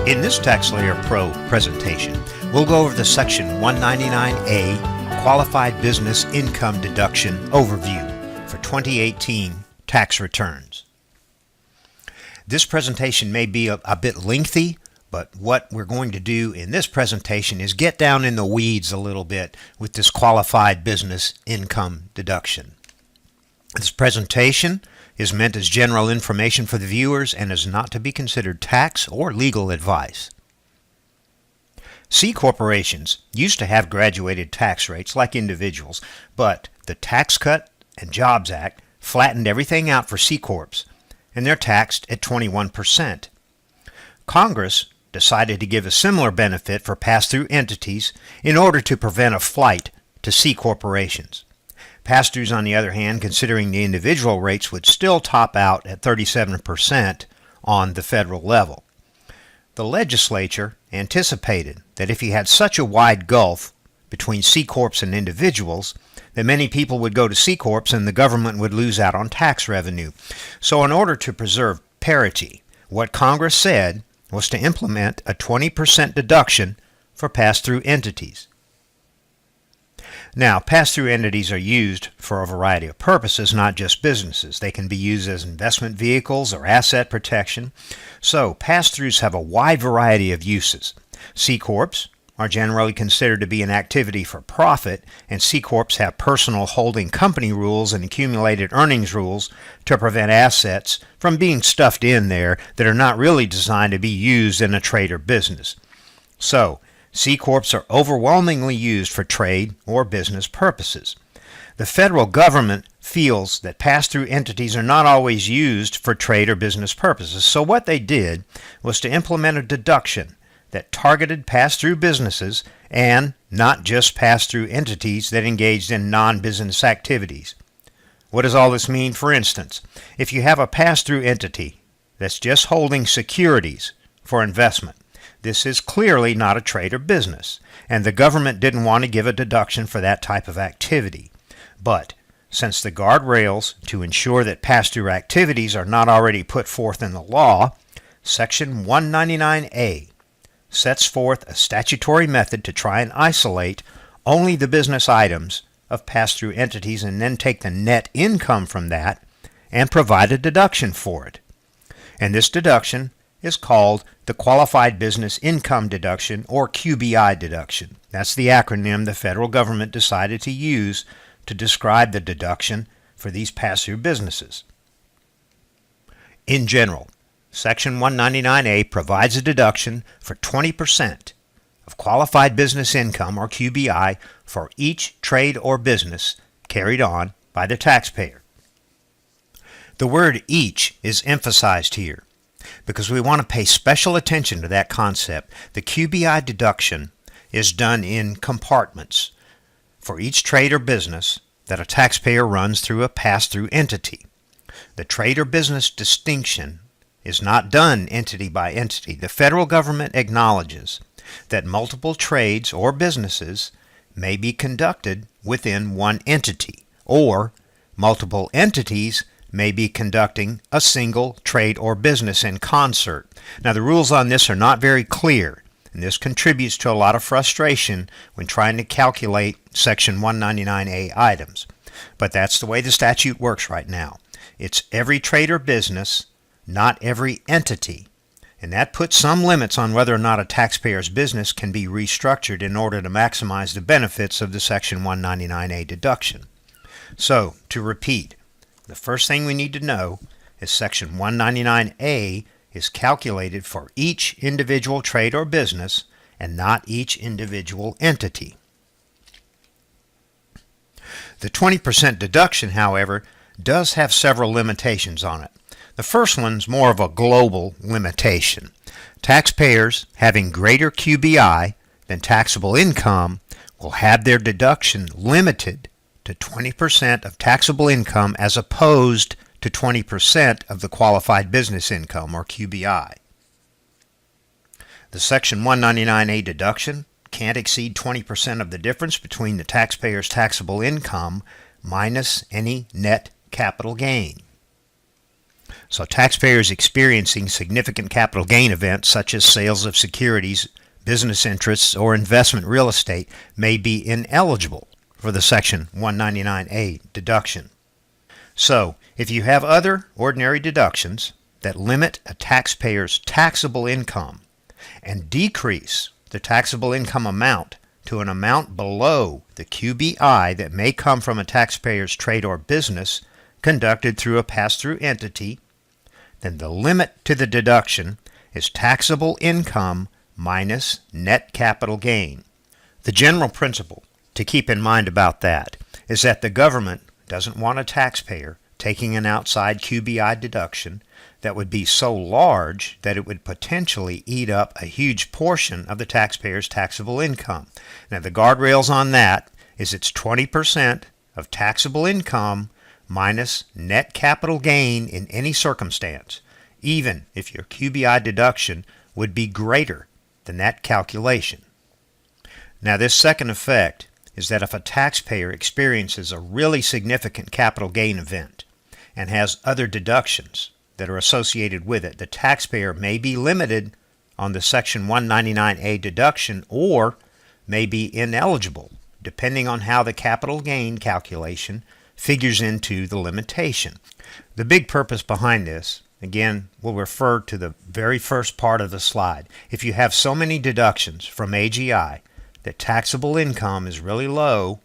In this TaxSlayer Pro presentation, we'll go over the Section 199A Qualified Business Income Deduction Overview for 2018 tax returns. This presentation may be a bit lengthy, but what we're going to do in this presentation is get down in the weeds a little bit with this Qualified Business Income Deduction. This presentation is meant as general information for the viewers and is not to be considered tax or legal advice. C corporations used to have graduated tax rates like individuals, but the Tax Cut and Jobs Act flattened everything out for C corps, and they're taxed at 21%. Congress decided to give a similar benefit for pass-through entities in order to prevent a flight to C corporations. Pass-throughs, on the other hand, considering the individual rates, would still top out at 37% on the federal level. The legislature anticipated that if you had such a wide gulf between C corps and individuals, that many people would go to C corps and the government would lose out on tax revenue. So in order to preserve parity, what Congress said was to implement a 20% deduction for pass-through entities. Now, pass-through entities are used for a variety of purposes, not just businesses. They can be used as investment vehicles or asset protection. So, pass-throughs have a wide variety of uses. C corps are generally considered to be an activity for profit, and C corps have personal holding company rules and accumulated earnings rules to prevent assets from being stuffed in there that are not really designed to be used in a trade or business. So, C corps are overwhelmingly used for trade or business purposes. The federal government feels that pass-through entities are not always used for trade or business purposes, so what they did was to implement a deduction that targeted pass-through businesses and not just pass-through entities that engaged in non-business activities. What does all this mean? For instance, if you have a pass-through entity that's just holding securities for investment, this is clearly not a trade or business, and the government didn't want to give a deduction for that type of activity. But since the guardrails to ensure that pass-through activities are not already put forth in the law, Section 199A sets forth a statutory method to try and isolate only the business items of pass-through entities and then take the net income from that and provide a deduction for it. And this deduction is called the Qualified Business Income Deduction, or QBI deduction. That's the acronym the federal government decided to use to describe the deduction for these pass-through businesses. In general, Section 199A provides a deduction for 20% of qualified business income, or QBI, for each trade or business carried on by the taxpayer. The word each is emphasized here because we want to pay special attention to that concept. The QBI deduction is done in compartments for each trade or business that a taxpayer runs through a pass-through entity. The trade or business distinction is not done entity by entity. The federal government acknowledges that multiple trades or businesses may be conducted within one entity, or multiple entities may be conducting a single trade or business in concert. Now, the rules on this are not very clear, and this contributes to a lot of frustration when trying to calculate Section 199A items. But that's the way the statute works right now. It's every trade or business, not every entity, and that puts some limits on whether or not a taxpayer's business can be restructured in order to maximize the benefits of the Section 199A deduction. So, to repeat, the first thing we need to know is Section 199A is calculated for each individual trade or business and not each individual entity. The 20% deduction, however, does have several limitations on it. The first one's more of a global limitation. Taxpayers having greater QBI than taxable income will have their deduction limited to 20% of taxable income as opposed to 20% of the qualified business income, or QBI. The Section 199A deduction can't exceed 20% of the difference between the taxpayer's taxable income minus any net capital gain. So taxpayers experiencing significant capital gain events such as sales of securities, business interests, or investment real estate may be ineligible for the Section 199A deduction. So, if you have other ordinary deductions that limit a taxpayer's taxable income and decrease the taxable income amount to an amount below the QBI that may come from a taxpayer's trade or business conducted through a pass-through entity, then the limit to the deduction is taxable income minus net capital gain. The general principle to keep in mind about that is that the government doesn't want a taxpayer taking an outside QBI deduction that would be so large that it would potentially eat up a huge portion of the taxpayer's taxable income. Now the guardrails on that is it's 20% of taxable income minus net capital gain in any circumstance, even if your QBI deduction would be greater than that calculation. Now this second effect is that if a taxpayer experiences a really significant capital gain event and has other deductions that are associated with it, the taxpayer may be limited on the Section 199A deduction or may be ineligible, depending on how the capital gain calculation figures into the limitation. The big purpose behind this, again, we'll refer to the very first part of the slide. If you have so many deductions from AGI that taxable income is really low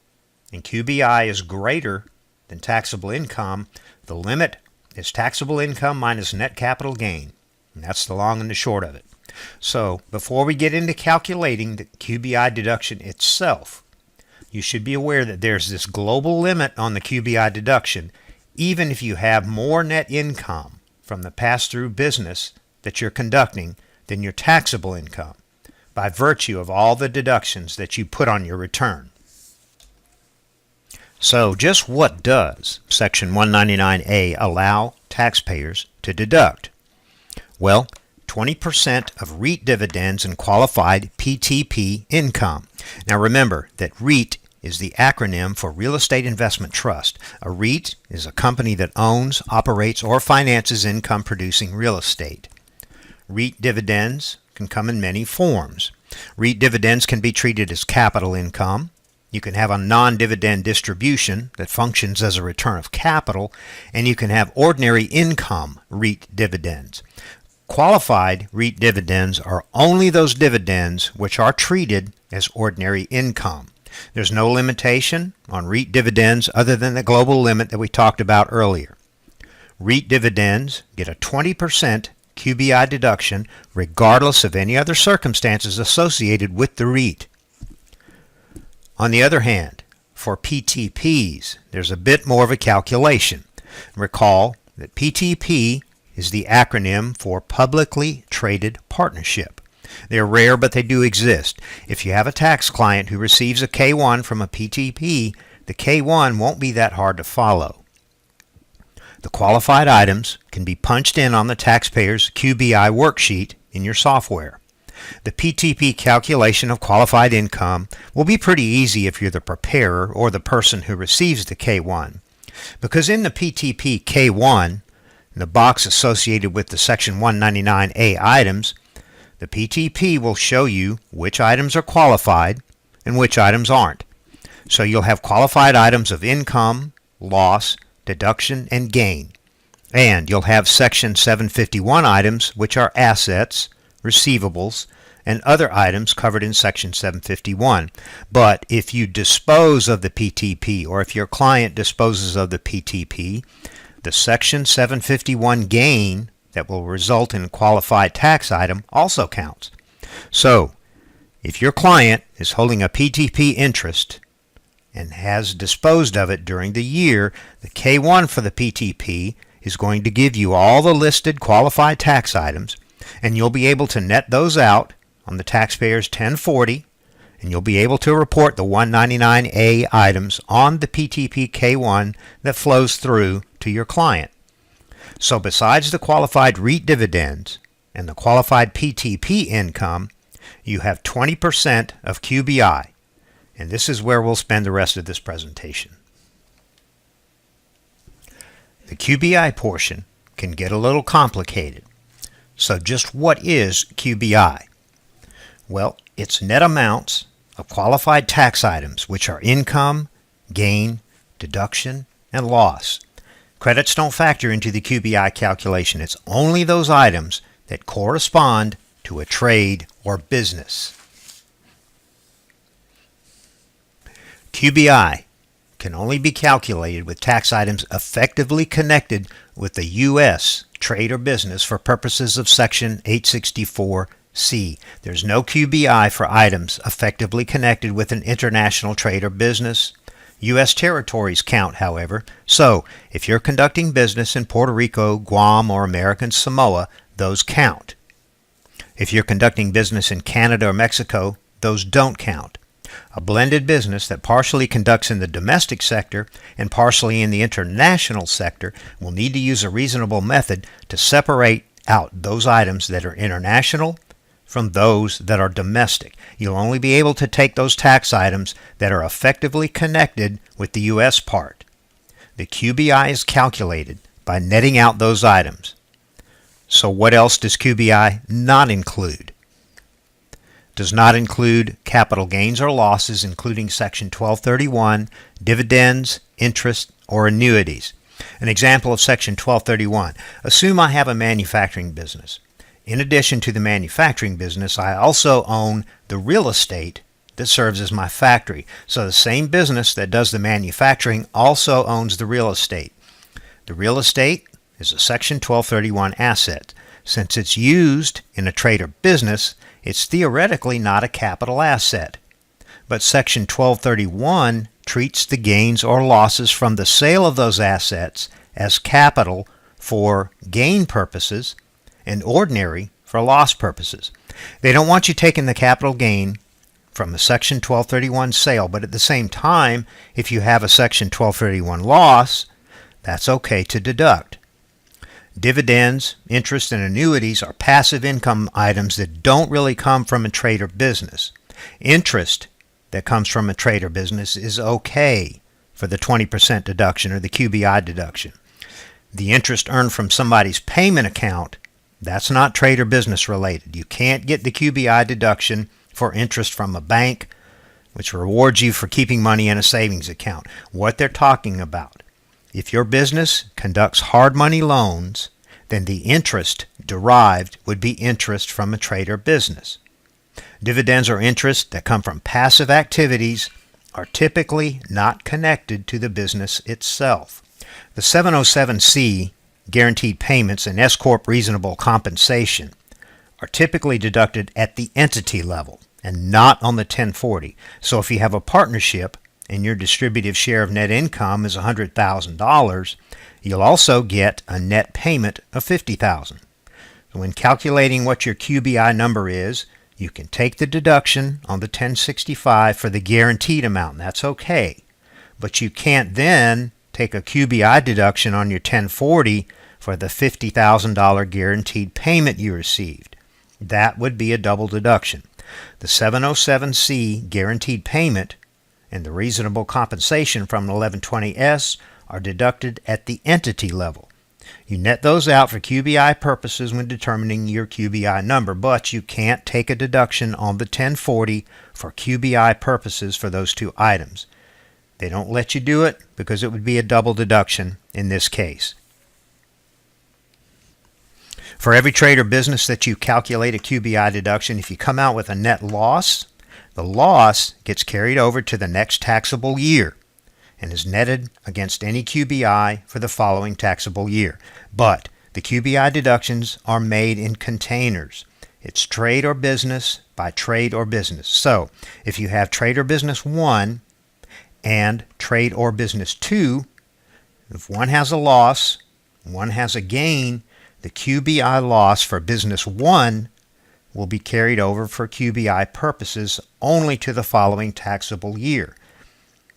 and QBI is greater than taxable income, the limit is taxable income minus net capital gain. And that's the long and the short of it. So before we get into calculating the QBI deduction itself, you should be aware that there's this global limit on the QBI deduction, even if you have more net income from the pass-through business that you're conducting than your taxable income, by virtue of all the deductions that you put on your return. So just what does Section 199A allow taxpayers to deduct? Well, 20% of REIT dividends and qualified PTP income. Now remember that REIT is the acronym for Real Estate Investment Trust. A REIT is a company that owns, operates, or finances income-producing real estate. REIT dividends can come in many forms. REIT dividends can be treated as capital income. You can have a non-dividend distribution that functions as a return of capital, and you can have ordinary income REIT dividends. Qualified REIT dividends are only those dividends which are treated as ordinary income. There's no limitation on REIT dividends other than the global limit that we talked about earlier. REIT dividends get a 20% QBI deduction regardless of any other circumstances associated with the REIT. On the other hand, for PTPs, there's a bit more of a calculation. Recall that PTP is the acronym for Publicly Traded Partnership. They're rare, but they do exist. If you have a tax client who receives a K-1 from a PTP, the K-1 won't be that hard to follow. The qualified items can be punched in on the taxpayer's QBI worksheet in your software. The PTP calculation of qualified income will be pretty easy if you're the preparer or the person who receives the K-1, because in the PTP K-1, in the box associated with the Section 199A items, the PTP will show you which items are qualified and which items aren't. So you'll have qualified items of income, loss, deduction, and gain. And you'll have Section 751 items, which are assets, receivables, and other items covered in Section 751. But if you dispose of the PTP, or if your client disposes of the PTP, the Section 751 gain that will result in a qualified tax item also counts. So, if your client is holding a PTP interest and has disposed of it during the year, the K-1 for the PTP is going to give you all the listed qualified tax items, and you'll be able to net those out on the taxpayer's 1040, and you'll be able to report the 199A items on the PTP K-1 that flows through to your client. So besides the qualified REIT dividends and the qualified PTP income, you have 20% of QBI, and this is where we'll spend the rest of this presentation. The QBI portion can get a little complicated. So just what is QBI? Well, it's net amounts of qualified tax items, which are income, gain, deduction, and loss. Credits don't factor into the QBI calculation. It's only those items that correspond to a trade or business. QBI can only be calculated with tax items effectively connected with the U.S. trade or business for purposes of Section 864C. There's no QBI for items effectively connected with an international trade or business. U.S. territories count, however, so if you're conducting business in Puerto Rico, Guam, or American Samoa, those count. If you're conducting business in Canada or Mexico, those don't count. A blended business that partially conducts in the domestic sector and partially in the international sector will need to use a reasonable method to separate out those items that are international from those that are domestic. You'll only be able to take those tax items that are effectively connected with the U.S. part. The QBI is calculated by netting out those items. So what else does QBI not include? Does not include capital gains or losses, including Section 1231, dividends, interest, or annuities. An example of Section 1231. Assume I have a manufacturing business. In addition to the manufacturing business, I also own the real estate that serves as my factory. So the same business that does the manufacturing also owns the real estate. The real estate is a Section 1231 asset. Since it's used in a trade or business, it's theoretically not a capital asset. But Section 1231 treats the gains or losses from the sale of those assets as capital for gain purposes and ordinary for loss purposes. They don't want you taking the capital gain from a Section 1231 sale, but at the same time, if you have a Section 1231 loss, that's okay to deduct. Dividends, interest, and annuities are passive income items that don't really come from a trade or business. Interest that comes from a trade or business is okay for the 20% deduction or the QBI deduction. The interest earned from somebody's payment account, that's not trade or business related. You can't get the QBI deduction for interest from a bank, which rewards you for keeping money in a savings account. What they're talking about, if your business conducts hard money loans, then the interest derived would be interest from a trade or business. Dividends or interest that come from passive activities are typically not connected to the business itself. The 707C, guaranteed payments, and S-Corp reasonable compensation are typically deducted at the entity level and not on the 1040. So if you have a partnership and your distributive share of net income is $100,000, you'll also get a net payment of $50,000. So when calculating what your QBI number is, you can take the deduction on the 1065 for the guaranteed amount. That's okay. But you can't then take a QBI deduction on your 1040 for the $50,000 guaranteed payment you received. That would be a double deduction. The 707C guaranteed payment and the reasonable compensation from 1120S are deducted at the entity level. You net those out for QBI purposes when determining your QBI number, but you can't take a deduction on the 1040 for QBI purposes for those two items. They don't let you do it because it would be a double deduction in this case. For every trade or business that you calculate a QBI deduction, if you come out with a net loss, the loss gets carried over to the next taxable year and is netted against any QBI for the following taxable year. But the QBI deductions are made in containers. It's trade or business by trade or business. So if you have trade or business 1 and trade or business 2, if one has a loss, one has a gain, the QBI loss for business 1 will be carried over for QBI purposes only to the following taxable year.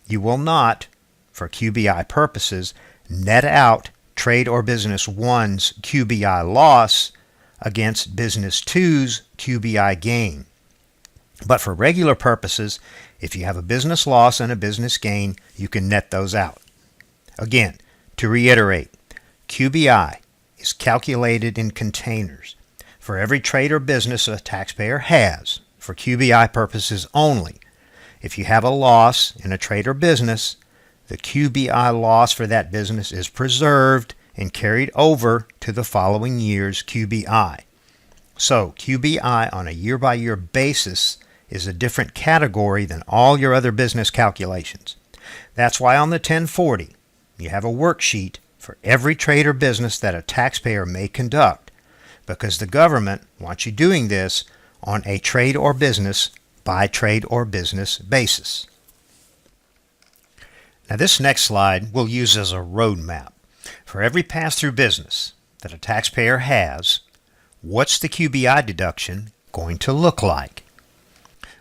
You will not, for QBI purposes, net out trade or business 1's QBI loss against business 2's QBI gain. But for regular purposes, if you have a business loss and a business gain, you can net those out. Again, to reiterate, QBI is calculated in containers for every trade or business a taxpayer has, for QBI purposes only. If you have a loss in a trade or business, the QBI loss for that business is preserved and carried over to the following year's QBI. So QBI on a year-by-year basis is a different category than all your other business calculations. That's why on the 1040, you have a worksheet for every trade or business that a taxpayer may conduct, because the government wants you doing this on a trade or business by trade or business basis. Now this next slide we'll use as a roadmap. For every pass-through business that a taxpayer has, what's the QBI deduction going to look like?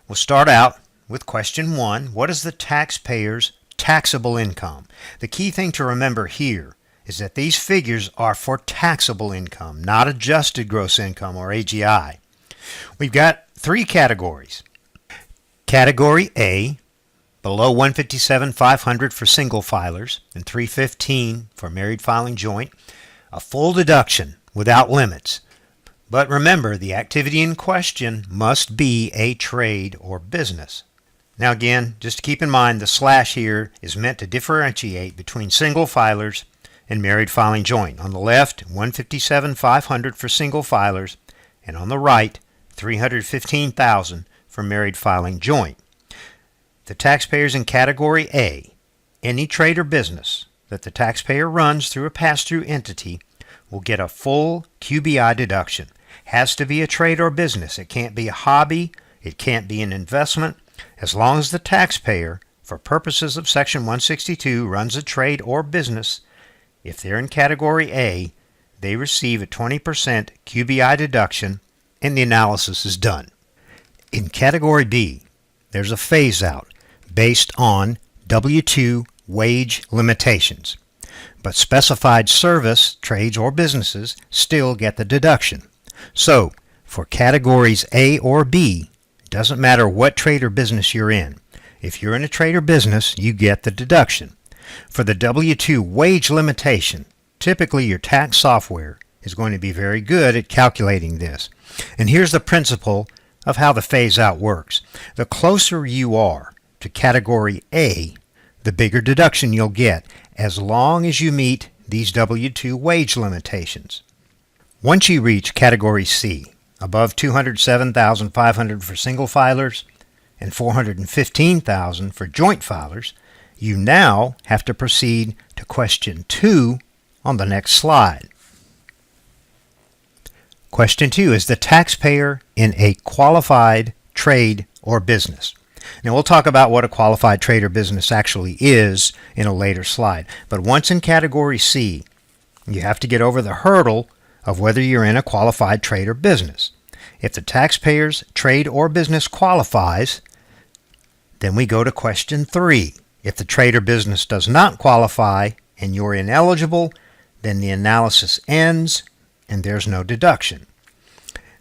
We'll start out with question 1. What is the taxpayer's taxable income? The key thing to remember here is that these figures are for taxable income, not adjusted gross income or AGI. We've got 3 categories. Category A, below $157,500 for single filers and $315 for married filing joint, a full deduction without limits. But remember, the activity in question must be a trade or business. Now again, just to keep in mind, the slash here is meant to differentiate between single filers and married filing joint. On the left, $157,500 for single filers, and on the right, $315,000 for married filing joint. The taxpayers in Category A, any trade or business that the taxpayer runs through a pass-through entity, will get a full QBI deduction. Has to be a trade or business. It can't be a hobby. It can't be an investment. As long as the taxpayer, for purposes of Section 162, runs a trade or business, if they're in Category A, they receive a 20% QBI deduction and the analysis is done. In Category B, there's a phase-out based on W-2 wage limitations, but specified service, trades, or businesses still get the deduction. So, for Categories A or B, it doesn't matter what trade or business you're in. If you're in a trade or business, you get the deduction. For the W-2 wage limitation, typically your tax software is going to be very good at calculating this. And here's the principle of how the phase-out works. The closer you are to Category A, the bigger deduction you'll get, as long as you meet these W-2 wage limitations. Once you reach Category C, above $207,500 for single filers and $415,000 for joint filers, you now have to proceed to question 2 on the next slide. Question 2 is the taxpayer in a qualified trade or business. Now we'll talk about what a qualified trade or business actually is in a later slide. But once in Category C, you have to get over the hurdle of whether you're in a qualified trade or business. If the taxpayer's trade or business qualifies, then we go to question 3. If the trade or business does not qualify and you're ineligible, then the analysis ends and there's no deduction.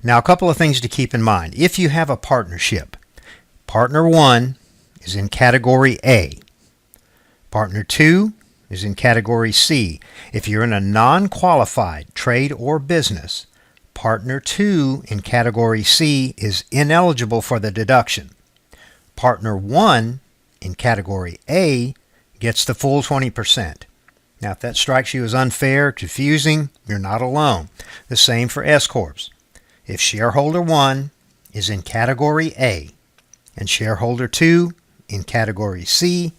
Now, a couple of things to keep in mind. If you have a partnership, Partner 1 is in Category A. Partner 2 is in Category C. If you're in a non-qualified trade or business, Partner 2 in Category C is ineligible for the deduction. Partner 1 in Category A gets the full 20%. Now, if that strikes you as unfair, confusing, you're not alone. The same for S-Corps. If Shareholder 1 is in Category A and Shareholder 2 in Category C,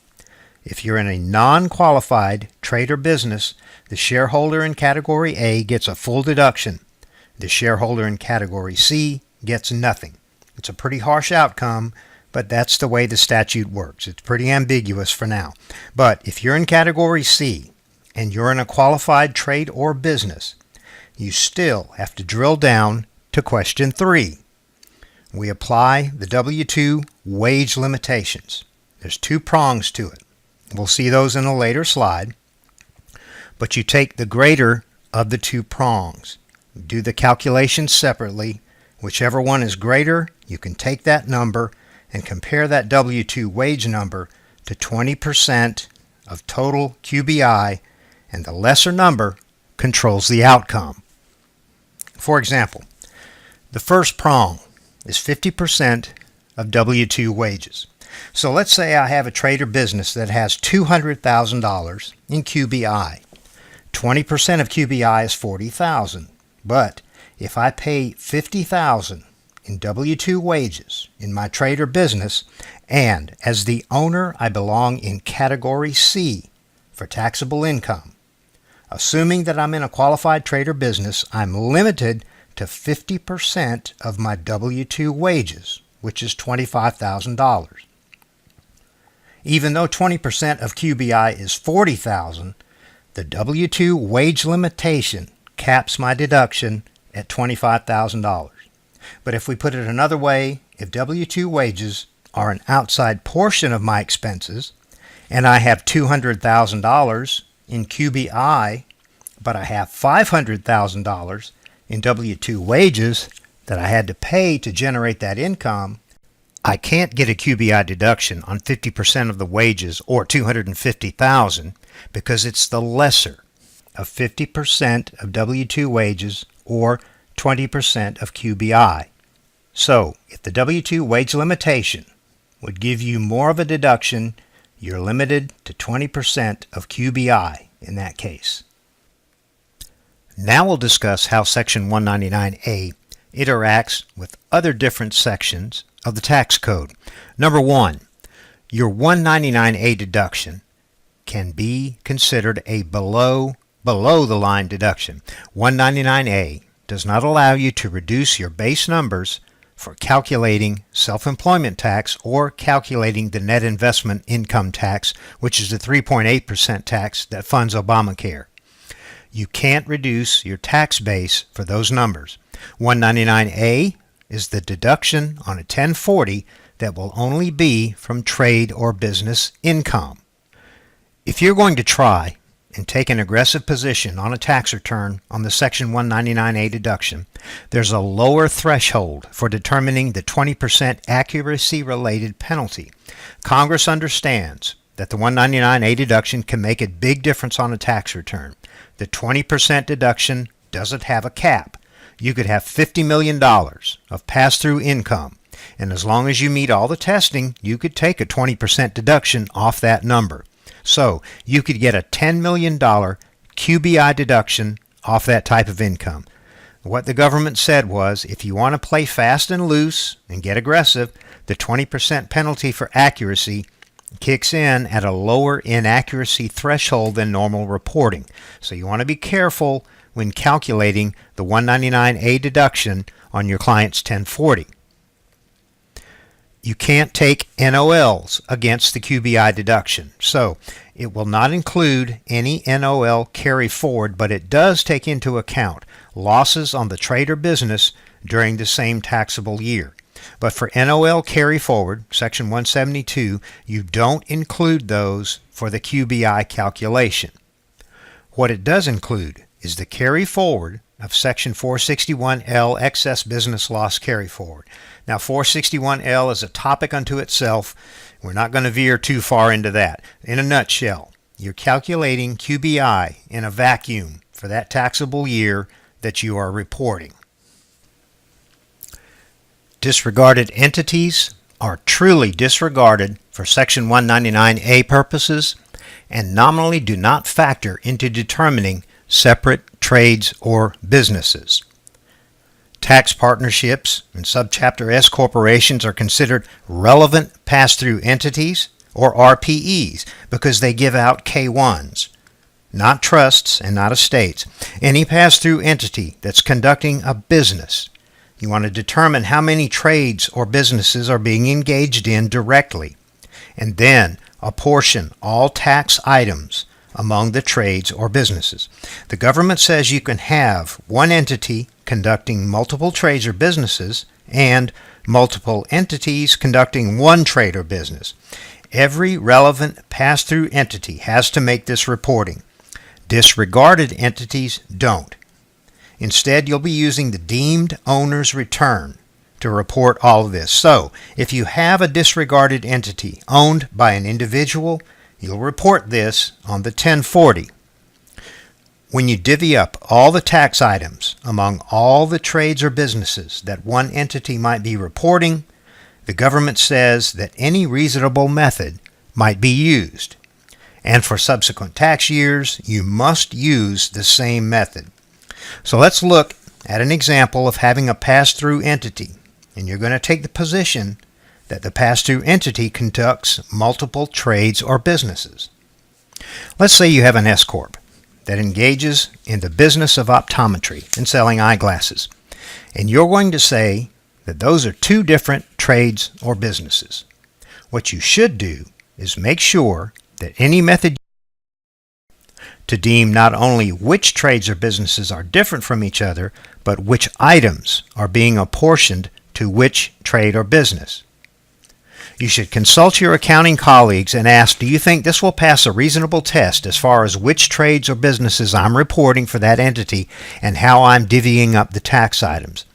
if you're in a non-qualified trade or business, the shareholder in Category A gets a full deduction. The shareholder in Category C gets nothing. It's a pretty harsh outcome, but that's the way the statute works. It's pretty ambiguous for now. But if you're in Category C and you're in a qualified trade or business, you still have to drill down to question 3. We apply the W-2 wage limitations. There's 2 prongs to it. We'll see those in a later slide. But you take the greater of the 2 prongs. Do the calculations separately. Whichever one is greater, you can take that number and compare that W-2 wage number to 20% of total QBI, and the lesser number controls the outcome. For example, the first prong is 50% of W-2 wages. So let's say I have a trade or business that has $200,000 in QBI. 20% of QBI is $40,000. But if I pay $50,000 in W-2 wages in my trade or business, and as the owner I belong in Category C for taxable income, assuming that I'm in a qualified trade or business, I'm limited to 50% of my W-2 wages, which is $25,000. Even though 20% of QBI is $40,000, the W-2 wage limitation caps my deduction at $25,000. But if we put it another way, if W-2 wages are an outside portion of my expenses, and I have $200,000 in QBI, but I have $500,000 in W-2 wages that I had to pay to generate that income, I can't get a QBI deduction on 50% of the wages or $250,000 because it's the lesser of 50% of W-2 wages or 20% of QBI. So, if the W-2 wage limitation would give you more of a deduction, you're limited to 20% of QBI in that case. Now we'll discuss how Section 199A interacts with other different sections of the tax code. Number one, your 199A deduction can be considered a below the line deduction. 199A does not allow you to reduce your base numbers for calculating self-employment tax or calculating the net investment income tax, which is the 3.8% tax that funds Obamacare. You can't reduce your tax base for those numbers. 199A is the deduction on a 1040 that will only be from trade or business income. If you're going to try and take an aggressive position on a tax return on the Section 199A deduction, there's a lower threshold for determining the 20% accuracy-related penalty. Congress understands that the 199A deduction can make a big difference on a tax return. The 20% deduction doesn't have a cap. You could have $50 million of pass-through income, and as long as you meet all the testing, you could take a 20% deduction off that number. So you could get a $10 million QBI deduction off that type of income. What the government said was, if you want to play fast and loose and get aggressive, the 20% penalty for accuracy kicks in at a lower inaccuracy threshold than normal reporting. So you want to be careful when calculating the 199A deduction on your client's 1040. You can't take NOLs against the QBI deduction, so it will not include any NOL carry forward, but it does take into account losses on the trade or business during the same taxable year. But for NOL carry forward, Section 172, you don't include those for the QBI calculation. What it does include is the carry forward of Section 461L excess business loss carry forward. Now 461L is a topic unto itself. We're not going to veer too far into that. In a nutshell, you're calculating QBI in a vacuum for that taxable year that you are reporting. Disregarded entities are truly disregarded for Section 199A purposes and nominally do not factor into determining separate trades or businesses. Tax partnerships and Subchapter S corporations are considered relevant pass-through entities, or RPEs, because they give out K-1s, not trusts and not estates. Any pass-through entity that's conducting a business, you want to determine how many trades or businesses are being engaged in directly, and then apportion all tax items among the trades or businesses. The government says you can have one entity conducting multiple trades or businesses and multiple entities conducting one trade or business. Every relevant pass-through entity has to make this reporting. Disregarded entities don't. Instead, you'll be using the deemed owner's return to report all of this. So, if you have a disregarded entity owned by an individual, you'll report this on the 1040. When you divvy up all the tax items among all the trades or businesses that one entity might be reporting, the government says that any reasonable method might be used. And for subsequent tax years, you must use the same method. So let's look at an example of having a pass-through entity. And you're going to take the position that the pass-through entity conducts multiple trades or businesses. Let's say you have an S-Corp that engages in the business of optometry and selling eyeglasses. And you're going to say that those are two different trades or businesses. What you should do is make sure that any method to deem not only which trades or businesses are different from each other, but which items are being apportioned to which trade or business. You should consult your accounting colleagues and ask, do you think this will pass a reasonable test as far as which trades or businesses I'm reporting for that entity and how I'm divvying up the tax items?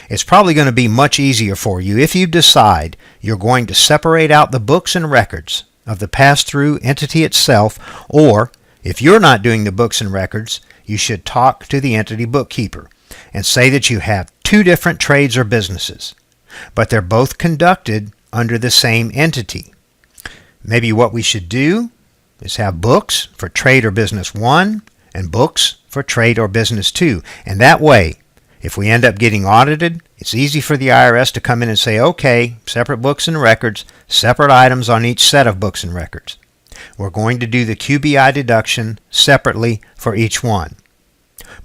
It's probably going to be much easier for you if you decide you're going to separate out the books and records of the pass-through entity itself, or if you're not doing the books and records, you should talk to the entity bookkeeper and say that you have two different trades or businesses, but they're both conducted under the same entity. Maybe what we should do is have books for trade or business 1 and books for trade or business 2. And that way, if we end up getting audited, it's easy for the IRS to come in and say, okay, separate books and records, separate items on each set of books and records. We're going to do the QBI deduction separately for each one.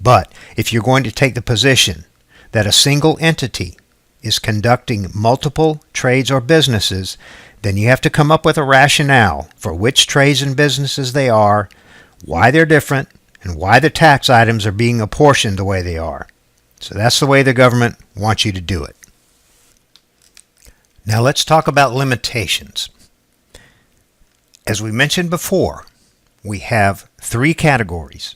But if you're going to take the position that a single entity is conducting multiple trades or businesses, then you have to come up with a rationale for which trades and businesses they are, why they're different, and why the tax items are being apportioned the way they are. So that's the way the government wants you to do it. Now let's talk about limitations. As we mentioned before, we have three categories.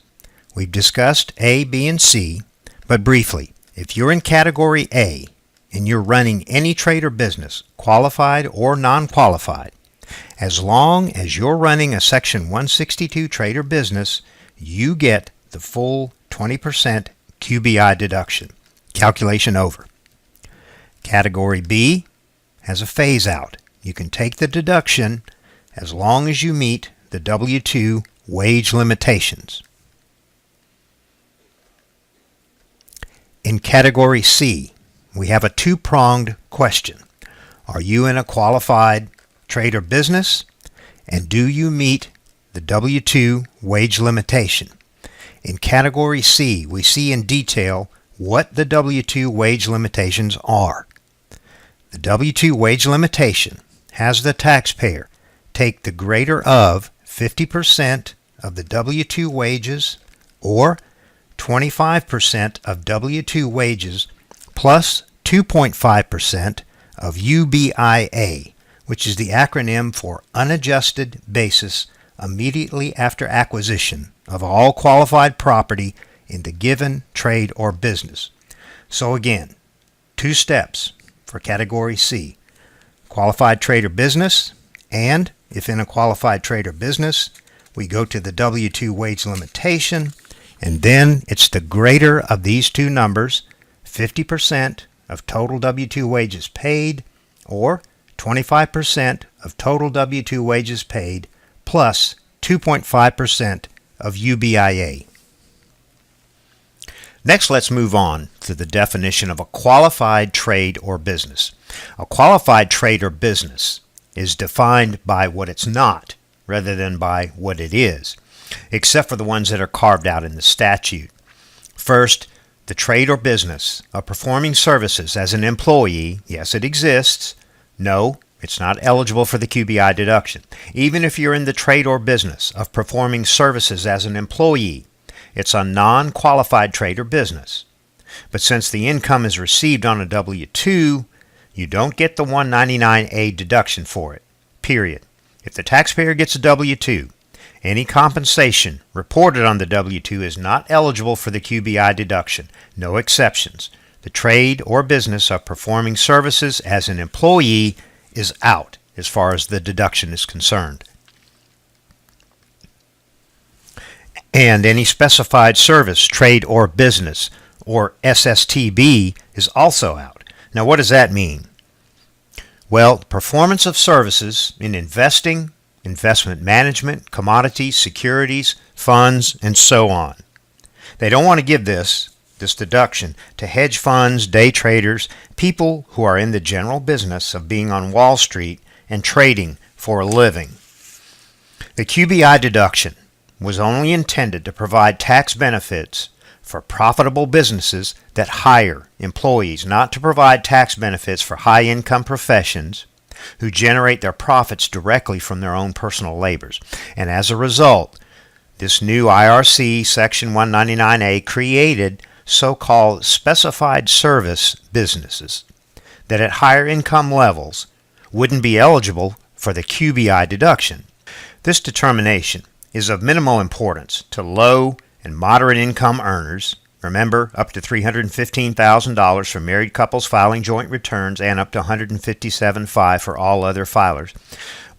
We've discussed A, B, and C, but briefly, if you're in category A, and you're running any trade or business, qualified or non-qualified, as long as you're running a Section 162 trade or business, you get the full 20% QBI deduction. Calculation over. Category B has a phase out. You can take the deduction as long as you meet the W-2 wage limitations. In Category C, we have a two-pronged question. Are you in a qualified trade or business? And do you meet the W-2 wage limitation? In Category C, we see in detail what the W-2 wage limitations are. The W-2 wage limitation has the taxpayer take the greater of 50% of the W-2 wages or 25% of W-2 wages plus 2.5% of UBIA, which is the acronym for Unadjusted Basis immediately after acquisition of all qualified property in the given trade or business. So again, two steps for Category C. Qualified trade or business, and if in a qualified trade or business, we go to the W-2 wage limitation, and then it's the greater of these two numbers, 50% of total W-2 wages paid, or 25% of total W-2 wages paid, plus 2.5% of UBIA. Next, let's move on to the definition of a qualified trade or business. A qualified trade or business is defined by what it's not, rather than by what it is, except for the ones that are carved out in the statute. First, the trade or business of performing services as an employee, yes, it exists. No, it's not eligible for the QBI deduction. Even if you're in the trade or business of performing services as an employee, it's a non-qualified trade or business. But since the income is received on a W-2, you don't get the 199A deduction for it, period. If the taxpayer gets a W-2, any compensation reported on the W-2 is not eligible for the QBI deduction. No exceptions. The trade or business of performing services as an employee is out as far as the deduction is concerned. And any specified service, trade, or business, or SSTB, is also out. Now, what does that mean? Well, performance of services in investing, investment management, commodities, securities, funds, and so on. They don't want to give this deduction to hedge funds, day traders, people who are in the general business of being on Wall Street and trading for a living. The QBI deduction was only intended to provide tax benefits for profitable businesses that hire employees, not to provide tax benefits for high-income professions who generate their profits directly from their own personal labors. And as a result, this new IRC Section 199A created so-called specified service businesses that at higher income levels wouldn't be eligible for the QBI deduction. This determination is of minimal importance to low and moderate income earners, remember up to $315,000 for married couples filing joint returns and up to $157,500 for all other filers.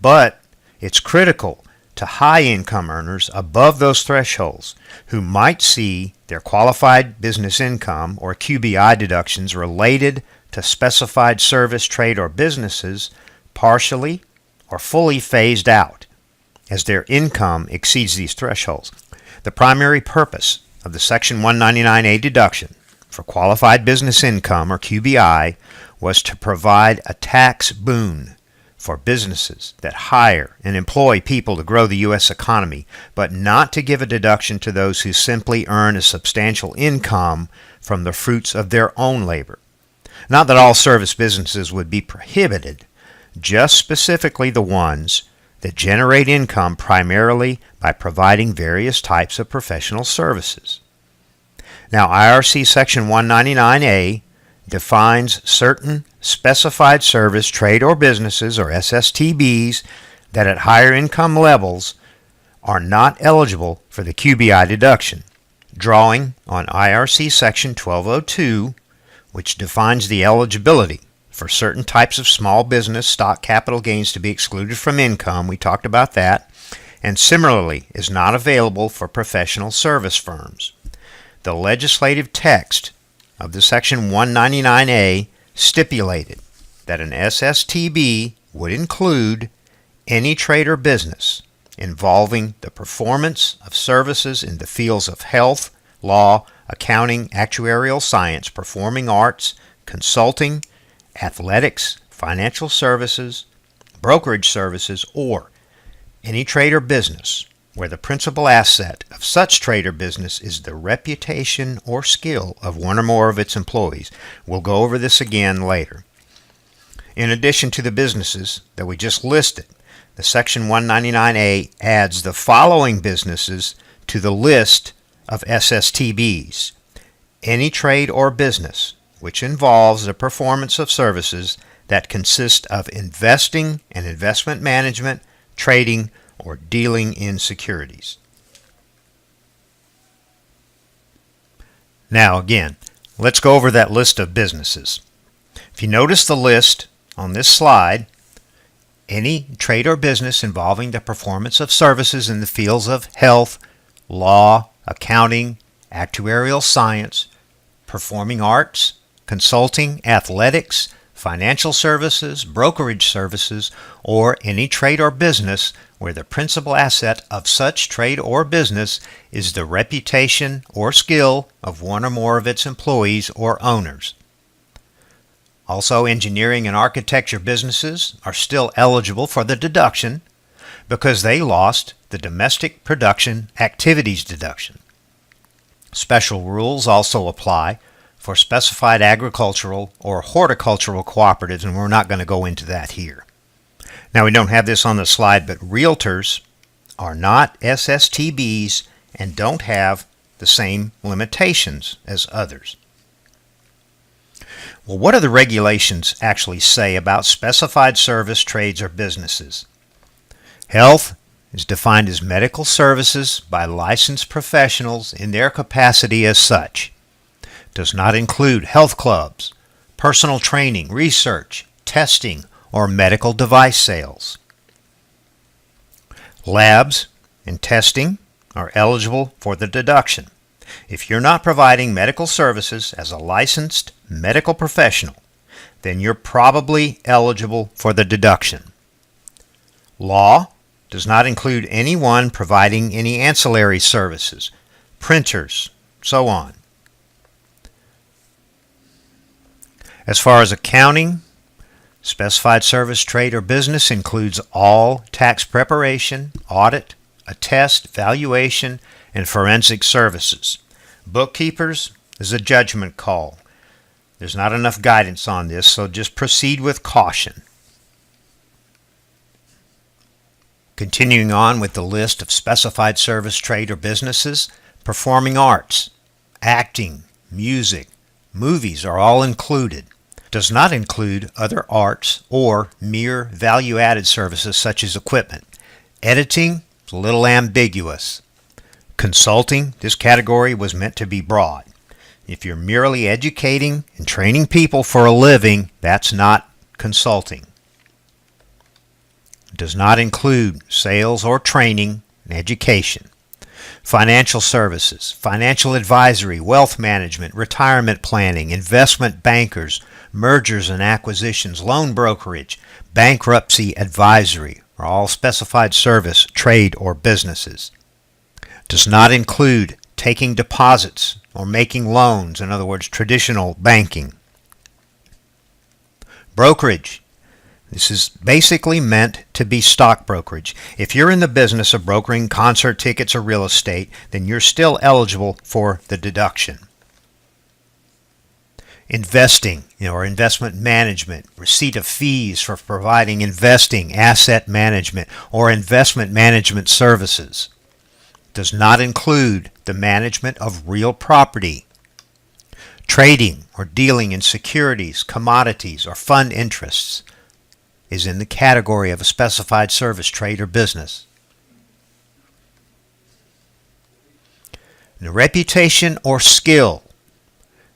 But it's critical to high income earners above those thresholds who might see their qualified business income or QBI deductions related to specified service, trade, or businesses partially or fully phased out as their income exceeds these thresholds. The primary purpose of the Section 199A deduction for qualified business income, or QBI, was to provide a tax boon for businesses that hire and employ people to grow the U.S. economy, but not to give a deduction to those who simply earn a substantial income from the fruits of their own labor. Not that all service businesses would be prohibited, just specifically the ones that generate income primarily by providing various types of professional services. Now, IRC Section 199A defines certain specified service, trade, or businesses, or SSTBs, that at higher income levels are not eligible for the QBI deduction, drawing on IRC Section 1202, which defines the eligibility for certain types of small business stock capital gains to be excluded from income. We talked about that. And similarly is not available for professional service firms. The legislative text of the Section 199A stipulated that an SSTB would include any trade or business involving the performance of services in the fields of health, law, accounting, actuarial science, performing arts, consulting, athletics, financial services, brokerage services, or any trade or business where the principal asset of such trade or business is the reputation or skill of one or more of its employees. We'll go over this again later. In addition to the businesses that we just listed, the Section 199A adds the following businesses to the list of SSTBs. Any trade or business which involves the performance of services that consist of investing and investment management, trading, or dealing in securities. Now again, let's go over that list of businesses. If you notice the list on this slide, any trade or business involving the performance of services in the fields of health, law, accounting, actuarial science, performing arts, consulting, athletics, financial services, brokerage services, or any trade or business where the principal asset of such trade or business is the reputation or skill of one or more of its employees or owners. Also, engineering and architecture businesses are still eligible for the deduction because they lost the domestic production activities deduction. Special rules also apply for specified agricultural or horticultural cooperatives, and we're not going to go into that here. Now, we don't have this on the slide, but realtors are not SSTBs and don't have the same limitations as others. Well, what do the regulations actually say about specified service, trades, or businesses? Health is defined as medical services by licensed professionals in their capacity as such. Does not include health clubs, personal training, research, testing, or medical device sales. Labs and testing are eligible for the deduction. If you're not providing medical services as a licensed medical professional, then you're probably eligible for the deduction. Law does not include anyone providing any ancillary services, printers, so on. As far as accounting, specified service, trade, or business includes all tax preparation, audit, attest, valuation, and forensic services. Bookkeepers is a judgment call. There's not enough guidance on this, so just proceed with caution. Continuing on with the list of specified service, trade, or businesses, performing arts, acting, music, movies are all included. Does not include other arts or mere value-added services such as equipment. Editing is a little ambiguous. Consulting, this category was meant to be broad. If you're merely educating and training people for a living, that's not consulting. It does not include sales or training and education. Financial services, financial advisory, wealth management, retirement planning, investment bankers, mergers and acquisitions, loan brokerage, bankruptcy advisory are all specified service, trade, or businesses. Does not include taking deposits or making loans, in other words, traditional banking. Brokerage. This is basically meant to be stock brokerage. If you're in the business of brokering concert tickets or real estate, then you're still eligible for the deduction. Investing, or investment management, receipt of fees for providing investing, asset management, or investment management services. Does not include the management of real property. Trading or dealing in securities, commodities, or fund interests is in the category of a specified service, trade, or business. The reputation or skill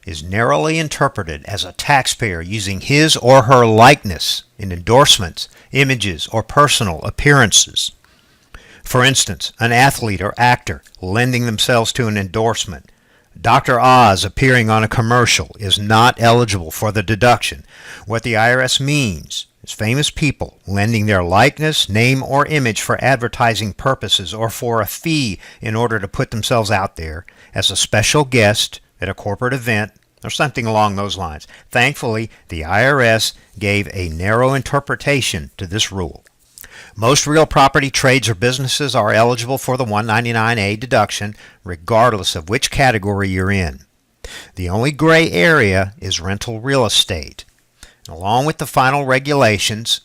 is narrowly interpreted as a taxpayer using his or her likeness in endorsements, images, or personal appearances. For instance, an athlete or actor lending themselves to an endorsement. Dr. Oz appearing on a commercial is not eligible for the deduction. What the IRS means is famous people lending their likeness, name, or image for advertising purposes or for a fee in order to put themselves out there as a special guest at a corporate event or something along those lines. Thankfully, the IRS gave a narrow interpretation to this rule. Most real property trades or businesses are eligible for the 199A deduction regardless of which category you're in. The only gray area is rental real estate. Along with the final regulations,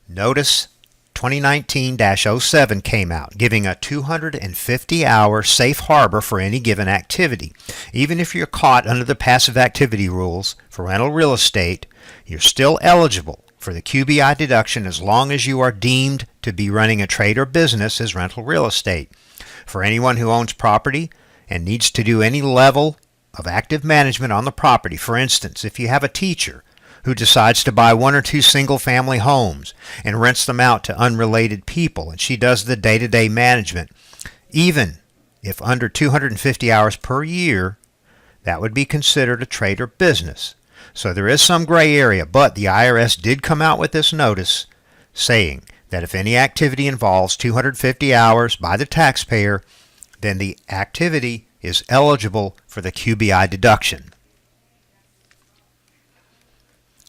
Notice 2019-07 came out, giving a 250-hour safe harbor for any given activity. Even if you're caught under the passive activity rules for rental real estate, you're still eligible for the QBI deduction as long as you are deemed to be running a trade or business as rental real estate. For anyone who owns property and needs to do any level of active management on the property, for instance, if you have a teacher who decides to buy one or two single-family homes and rents them out to unrelated people, and she does the day-to-day management, even if under 250 hours per year, that would be considered a trade or business. So there is some gray area, but the IRS did come out with this notice saying that if any activity involves 250 hours by the taxpayer, then the activity is eligible for the QBI deduction.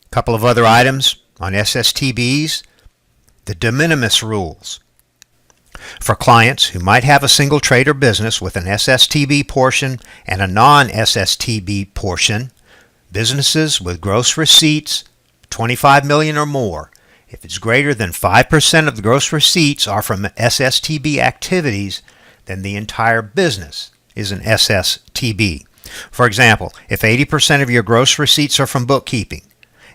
A couple of other items on SSTBs, the de minimis rules. For clients who might have a single trade or business with an SSTB portion and a non-SSTB portion, businesses with gross receipts $25 million or more, if it's greater than 5% of the gross receipts are from SSTB activities, then the entire business is an SSTB. For example, if 80% of your gross receipts are from bookkeeping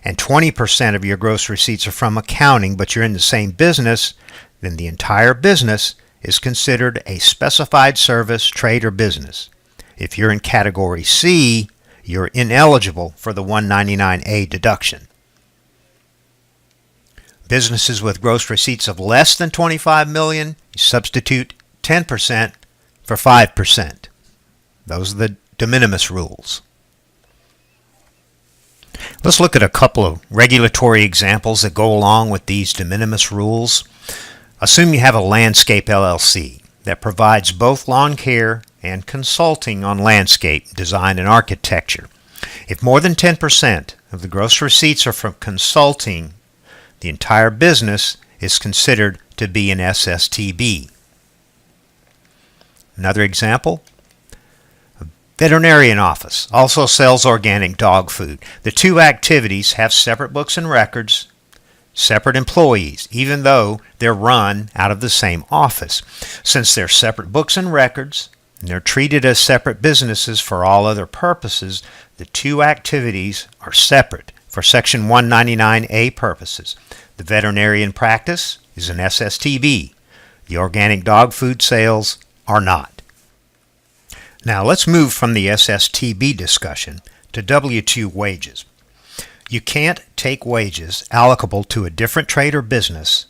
and 20% of your gross receipts are from accounting, but you're in the same business, then the entire business is considered a specified service, trade, or business. If you're in Category C, you're ineligible for the 199A deduction. Businesses with gross receipts of less than $25 million, you substitute 10% for 5%. Those are the de minimis rules. Let's look at a couple of regulatory examples that go along with these de minimis rules. Assume you have a landscape LLC that provides both lawn care and consulting on landscape design and architecture. If more than 10% of the gross receipts are from consulting, the entire business is considered to be an SSTB. Another example, a veterinarian office also sells organic dog food. The two activities have separate books and records, separate employees, even though they're run out of the same office. Since they're separate books and records, and they're treated as separate businesses for all other purposes, the two activities are separate for Section 199A purposes. The veterinarian practice is an SSTB. The organic dog food sales are not. Now let's move from the SSTB discussion to W-2 wages. You can't take wages allocable to a different trade or business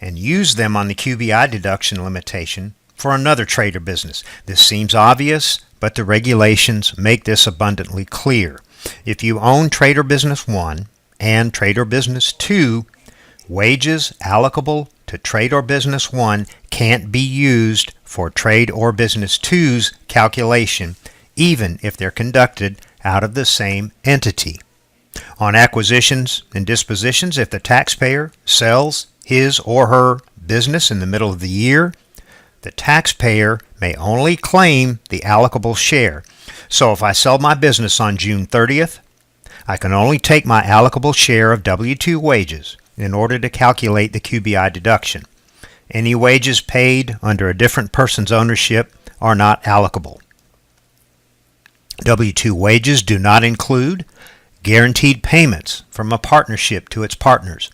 and use them on the QBI deduction limitation for another trade or business. This seems obvious, but the regulations make this abundantly clear. If you own Trade or Business 1 and Trade or Business 2, wages allocable to Trade or Business 1 can't be used for Trade or Business 2's calculation, even if they're conducted out of the same entity. On acquisitions and dispositions, if the taxpayer sells his or her business in the middle of the year, the taxpayer may only claim the allocable share. So if I sell my business on June 30th, I can only take my allocable share of W-2 wages in order to calculate the QBI deduction. Any wages paid under a different person's ownership are not allocable. W-2 wages do not include guaranteed payments from a partnership to its partners.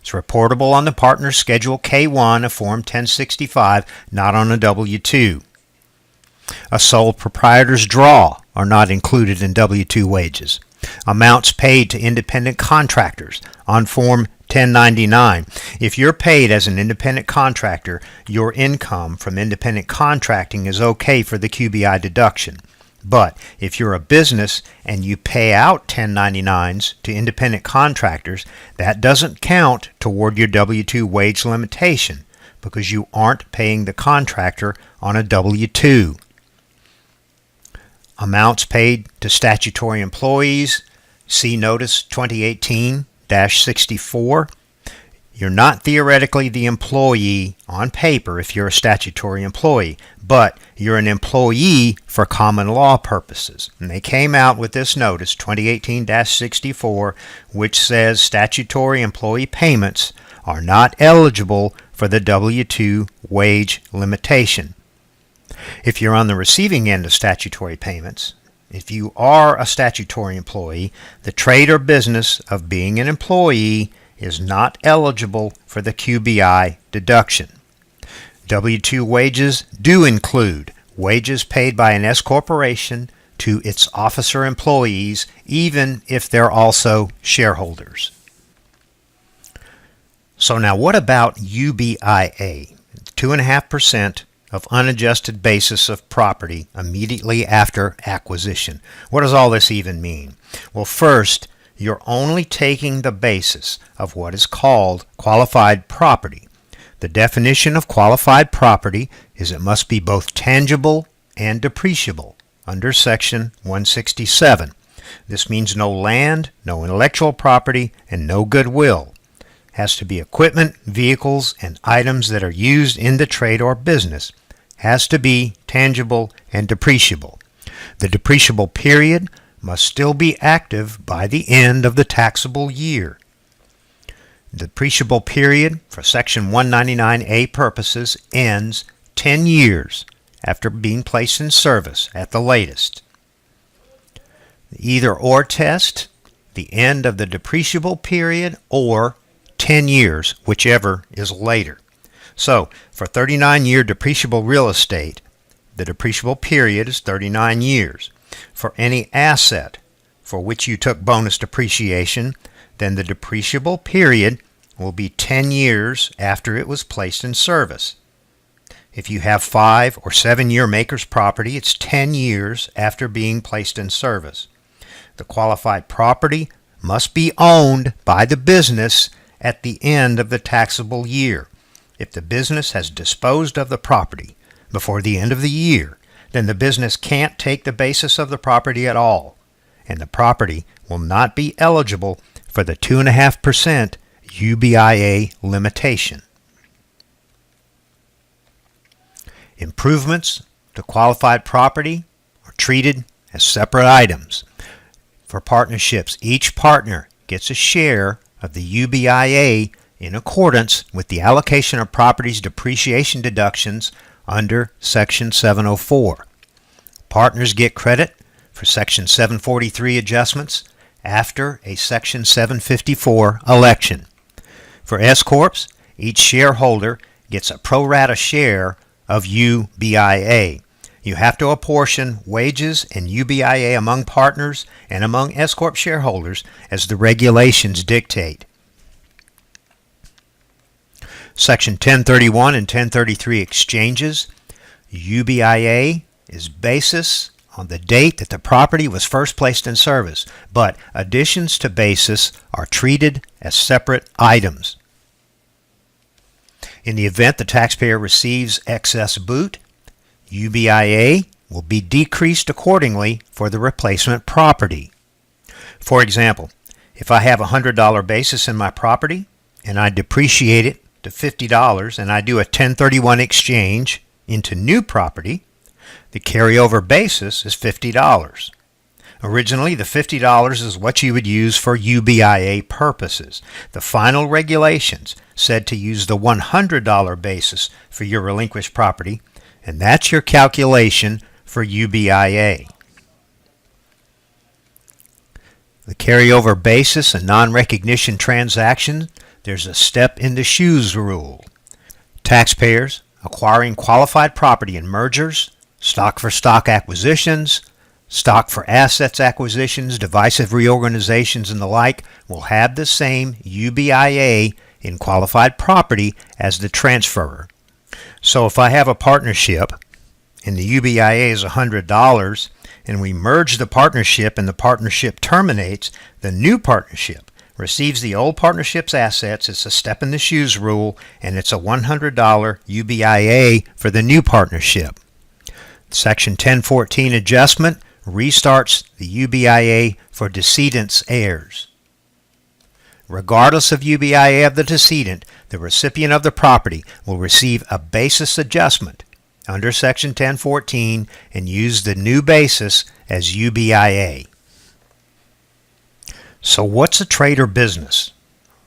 It's reportable on the partner's Schedule K-1 of Form 1065, not on a W-2. A sole proprietor's draw are not included in W-2 wages. Amounts paid to independent contractors on Form 1099. If you're paid as an independent contractor, your income from independent contracting is okay for the QBI deduction. But if you're a business and you pay out 1099s to independent contractors, that doesn't count toward your W-2 wage limitation because you aren't paying the contractor on a W-2. Amounts paid to statutory employees, see Notice 2018-64. You're not theoretically the employee on paper if you're a statutory employee, but you're an employee for common law purposes. And they came out with this notice, 2018-64, which says statutory employee payments are not eligible for the W-2 wage limitation. If you're on the receiving end of statutory payments, if you are a statutory employee, the trade or business of being an employee is not eligible for the QBI deduction. W-2 wages do include wages paid by an S corporation to its officer employees, even if they're also shareholders. So now what about UBIA? 2.5% of unadjusted basis of property immediately after acquisition. What does all this even mean? Well, first, you're only taking the basis of what is called qualified property. The definition of qualified property is it must be both tangible and depreciable under Section 167. This means no land, no intellectual property, and no goodwill. It has to be equipment, vehicles, and items that are used in the trade or business. It has to be tangible and depreciable. The depreciable period must still be active by the end of the taxable year. The depreciable period for Section 199A purposes ends 10 years after being placed in service at the latest. The either-or test, the end of the depreciable period or 10 years, whichever is later. So, for 39-year depreciable real estate, the depreciable period is 39 years. For any asset for which you took bonus depreciation, then the depreciable period will be 10 years after it was placed in service. If you have 5 or 7 year maker's property, it's 10 years after being placed in service. The qualified property must be owned by the business at the end of the taxable year. If the business has disposed of the property before the end of the year, then the business can't take the basis of the property at all, and the property will not be eligible for the 2.5% UBIA limitation. Improvements to qualified property are treated as separate items. For partnerships, each partner gets a share of the UBIA in accordance with the allocation of property's depreciation deductions under Section 704. Partners get credit for Section 743 adjustments after a Section 754 election. For S-Corps, each shareholder gets a pro rata share of UBIA. You have to apportion wages and UBIA among partners and among S-Corp shareholders as the regulations dictate. Section 1031 and 1033 exchanges. UBIA is basis on the date that the property was first placed in service, but additions to basis are treated as separate items. In the event the taxpayer receives excess boot, UBIA will be decreased accordingly for the replacement property. For example, if I have a $100 basis in my property and I depreciate it to $50 and I do a 1031 exchange into new property, the carryover basis is $50. Originally, the $50 is what you would use for UBIA purposes. The final regulations said to use the $100 basis for your relinquished property, and that's your calculation for UBIA. The carryover basis and non-recognition transaction, there's a step in the shoes rule. Taxpayers acquiring qualified property in mergers, stock-for-stock acquisitions, stock-for-assets acquisitions, divisive reorganizations, and the like will have the same UBIA in qualified property as the transferor. So if I have a partnership and the UBIA is $100 and we merge the partnership and the partnership terminates, the new partnership receives the old partnership's assets. It's a step in the shoes rule, and it's a $100 UBIA for the new partnership. Section 1014 adjustment restarts the UBIA for decedent's heirs. Regardless of UBIA of the decedent, the recipient of the property will receive a basis adjustment under Section 1014 and use the new basis as UBIA. So what's a trade or business?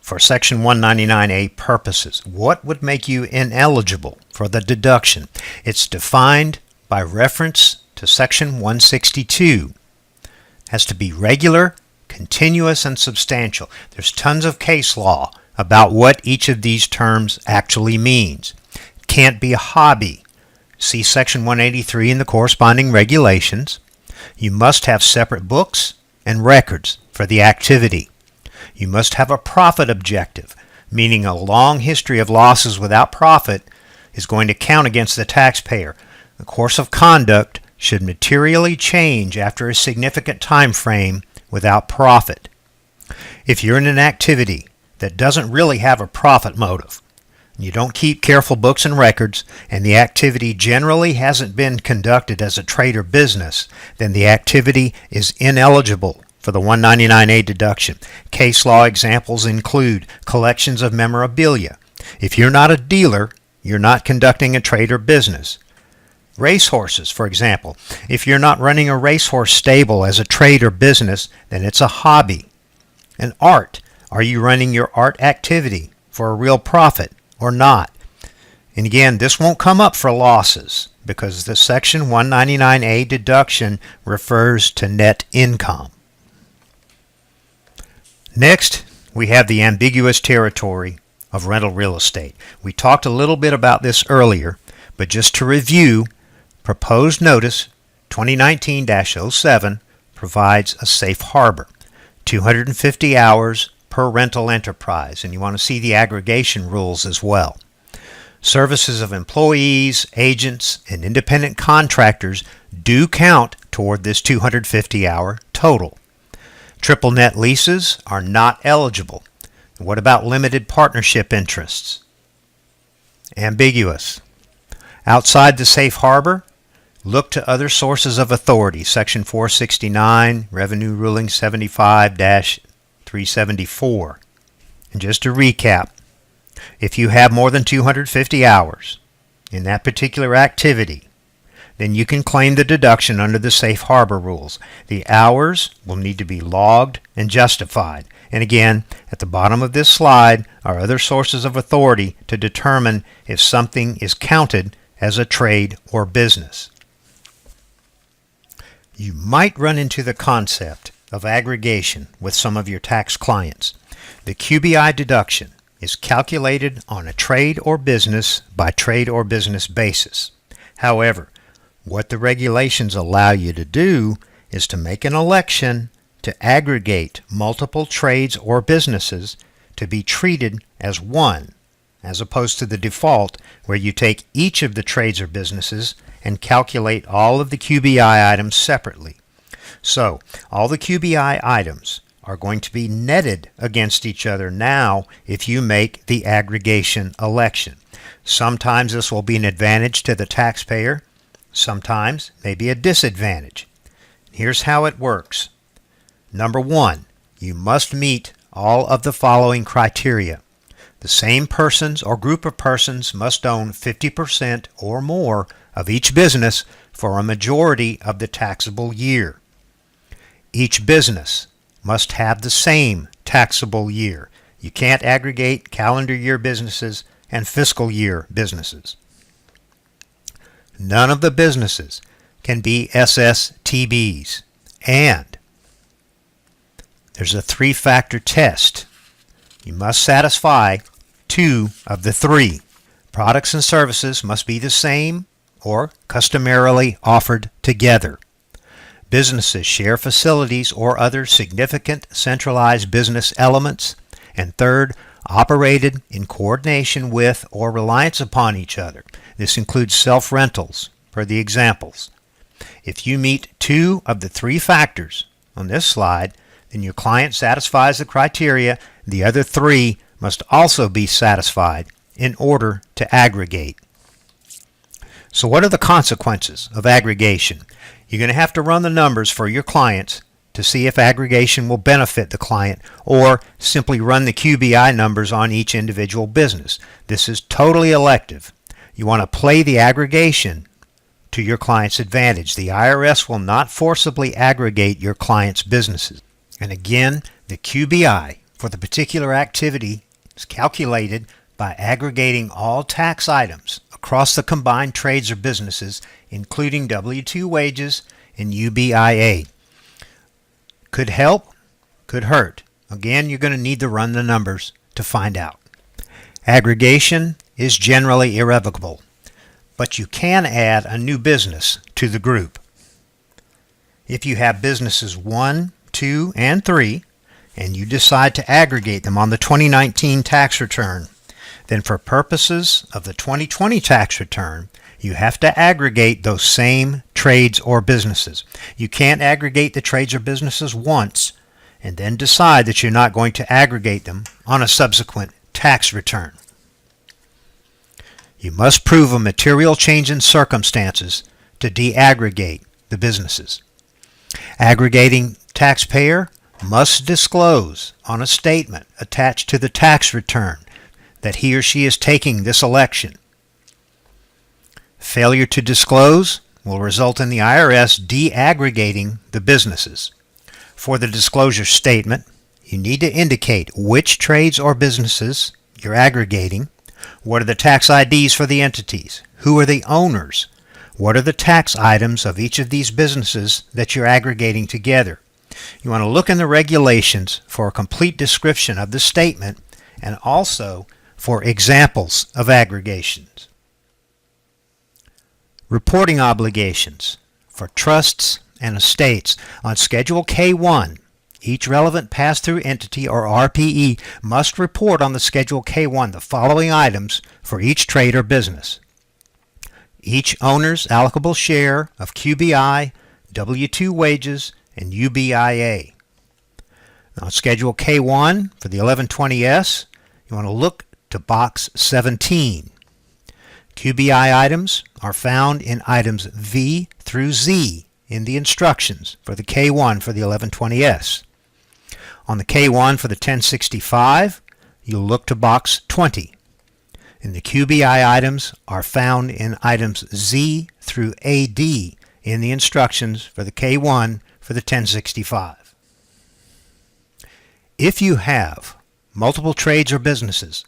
For Section 199A purposes, what would make you ineligible for the deduction? It's defined by reference to Section 162. It has to be regular, continuous, and substantial. There's tons of case law about what each of these terms actually means. It can't be a hobby. See Section 183 and the corresponding regulations. You must have separate books and records for the activity. You must have a profit objective, meaning a long history of losses without profit is going to count against the taxpayer. The course of conduct should materially change after a significant time frame without profit. If you're in an activity that doesn't really have a profit motive, you don't keep careful books and records, and the activity generally hasn't been conducted as a trade or business, then the activity is ineligible for the 199A deduction. Case law examples include collections of memorabilia. If you're not a dealer, you're not conducting a trade or business. Racehorses, for example. If you're not running a racehorse stable as a trade or business, then it's a hobby. And art. Are you running your art activity for a real profit or not? And again, this won't come up for losses because the Section 199A deduction refers to net income. Next, we have the ambiguous territory of rental real estate. We talked a little bit about this earlier, but just to review, Proposed Notice 2019-07 provides a safe harbor, 250 hours per rental enterprise, and you want to see the aggregation rules as well. Services of employees, agents, and independent contractors do count toward this 250-hour total. Triple net leases are not eligible. What about limited partnership interests? Ambiguous. Outside the safe harbor, look to other sources of authority. Section 469, Revenue Ruling 75-374. And just to recap, if you have more than 250 hours in that particular activity, then you can claim the deduction under the safe harbor rules. The hours will need to be logged and justified. And again, at the bottom of this slide are other sources of authority to determine if something is counted as a trade or business. You might run into the concept of aggregation with some of your tax clients. The QBI deduction is calculated on a trade or business by trade or business basis. However, what the regulations allow you to do is to make an election to aggregate multiple trades or businesses to be treated as one, as opposed to the default where you take each of the trades or businesses and calculate all of the QBI items separately. So, all the QBI items are going to be netted against each other now if you make the aggregation election. Sometimes this will be an advantage to the taxpayer, sometimes maybe a disadvantage. Here's how it works. Number one, you must meet all of the following criteria. The same persons or group of persons must own 50% or more of each business for a majority of the taxable year. Each business must have the same taxable year. You can't aggregate calendar year businesses and fiscal year businesses. None of the businesses can be SSTBs. And there's a three-factor test. You must satisfy two of the three. Products and services must be the same or customarily offered together. Businesses share facilities or other significant centralized business elements. And third, operated in coordination with or reliance upon each other. This includes self-rentals, per the examples. If you meet two of the three factors on this slide, then your client satisfies the criteria. The other three must also be satisfied in order to aggregate. So what are the consequences of aggregation? You're going to have to run the numbers for your clients to see if aggregation will benefit the client, or simply run the QBI numbers on each individual business. This is totally elective. You want to play the aggregation to your client's advantage. The IRS will not forcibly aggregate your client's businesses. And again, the QBI for the particular activity is calculated by aggregating all tax items across the combined trades or businesses, including W-2 wages and UBIA. Could help, could hurt. Again, you're going to need to run the numbers to find out. Aggregation is generally irrevocable, but you can add a new business to the group. If you have businesses 1, 2, and 3, and you decide to aggregate them on the 2019 tax return, then for purposes of the 2020 tax return, you have to aggregate those same trades or businesses. You can't aggregate the trades or businesses once and then decide that you're not going to aggregate them on a subsequent tax return. You must prove a material change in circumstances to deaggregate the businesses. Aggregating taxpayer must disclose on a statement attached to the tax return that he or she is taking this election. Failure to disclose will result in the IRS deaggregating the businesses. For the disclosure statement, you need to indicate which trades or businesses you're aggregating, what are the tax IDs for the entities, who are the owners, what are the tax items of each of these businesses that you're aggregating together. You want to look in the regulations for a complete description of the statement and also for examples of aggregations. Reporting obligations for trusts and estates. On Schedule K1, Each relevant pass-through entity or RPE must report on the Schedule K-1 the following items for each trade or business: each owner's allocable share of QBI, W-2 wages, and UBIA. Now, Schedule K-1 for the 1120S, you want to look to box 17. QBI items are found in items V through Z in the instructions for the K-1 for the 1120S. On the K-1 for the 1065, you'll look to box 20. And the QBI items are found in items Z through AD in the instructions for the K-1 for the 1065. If you have multiple trades or businesses,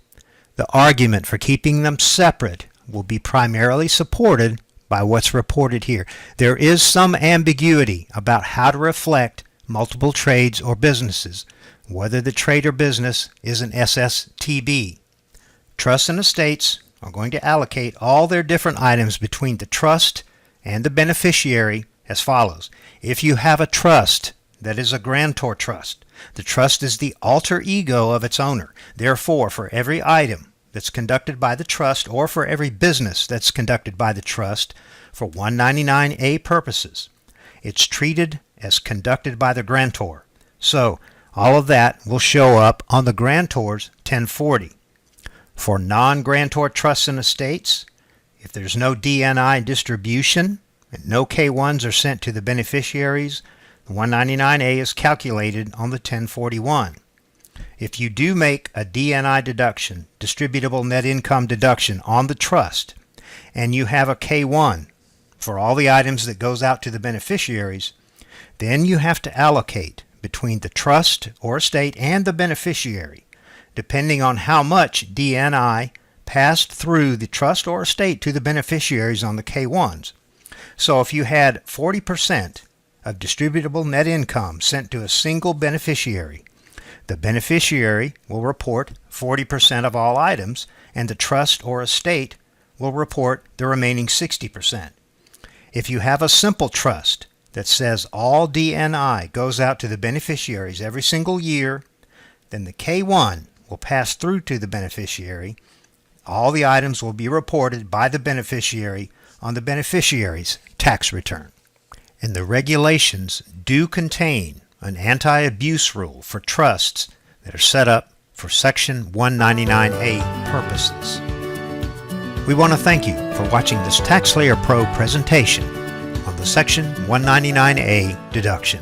the argument for keeping them separate will be primarily supported by what's reported here. There is some ambiguity about how to reflect multiple trades or businesses, whether the trade or business is an SSTB. Trusts and estates are going to allocate all their different items between the trust and the beneficiary as follows. If you have a trust that is a grantor trust, the trust is the alter ego of its owner. Therefore, for every item that's conducted by the trust or for every business that's conducted by the trust for 199A purposes, it's treated as conducted by the grantor. So all of that will show up on the grantor's 1040. For non-grantor trusts and estates, if there's no DNI distribution and no K-1s are sent to the beneficiaries, the 199A is calculated on the 1041. If you do make a DNI deduction, distributable net income deduction, on the trust, and you have a K-1 for all the items that goes out to the beneficiaries, then you have to allocate between the trust or estate and the beneficiary, depending on how much DNI passed through the trust or estate to the beneficiaries on the K-1s. So if you had 40% of distributable net income sent to a single beneficiary, the beneficiary will report 40% of all items, and the trust or estate will report the remaining 60%. If you have a simple trust that says all DNI goes out to the beneficiaries every single year, then the K-1 will pass through to the beneficiary. All the items will be reported by the beneficiary on the beneficiary's tax return. And the regulations do contain an anti-abuse rule for trusts that are set up for Section 199A purposes. We want to thank you for watching this TaxSlayer Pro presentation on the Section 199A deduction.